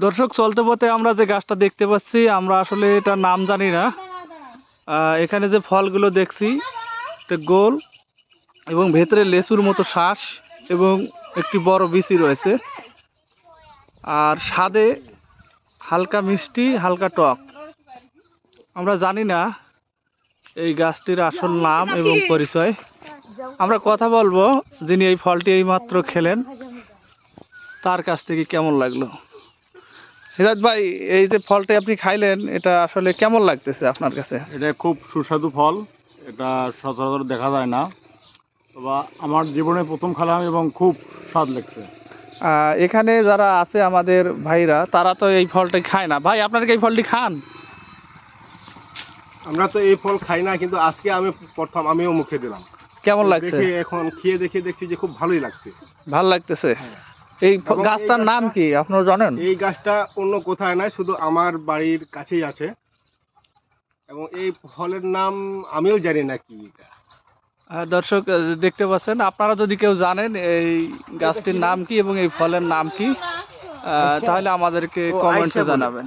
দর্শক, চলতে পথে আমরা যে গাছটা দেখতে পাচ্ছি, আমরা আসলে এটার নাম জানি না। এখানে যে ফলগুলো দেখছি, এটা গোল এবং ভেতরে লেচুর মতো শ্বাস এবং একটি বড় বিচি রয়েছে। আর স্বাদে হালকা মিষ্টি, হালকা টক। আমরা জানি না এই গাছটির আসল নাম এবং পরিচয়। আমরা কথা বলবো যিনি এই ফলটি এইমাত্র খেলেন, তার কাছ থেকে কেমন লাগলো। হিরাজ ভাই, এই যে ফলটি আপনি খাইলেন, এটা আসলে কেমন লাগতেছে আপনার কাছে? এটা খুব সুস্বাদু ফল, এটা সচরাচর দেখা যায় না, তবে আমার জীবনে প্রথম খেলাম এবং খুব স্বাদ লাগছে। এখানে যারা আছে আমাদের ভাইরা, তারা তো এই ফলটি খায় না। ভাই, আপনারা কি এই ফলটি খান? আমরা তো এই ফল খাই না, কিন্তু আজকে আমিও মুখে দিলাম। কেমন লাগছে? এখন খেয়ে দেখছি যে খুব ভালোই লাগছে। ভালো লাগতেছে। এই গাছটার নাম কি আপনারা জানেন? এই গাছটা অন্য কোথায় নাই, শুধু আমার বাড়ির কাছেই আছে, এবং এই ফলের নাম আমিও জানি না কি। দর্শক, দেখতে পাচ্ছেন, আপনারা যদি কেউ জানেন এই গাছটির নাম কি এবং এই ফলের নাম কি, তাহলে আমাদেরকে কমেন্টে জানাবেন।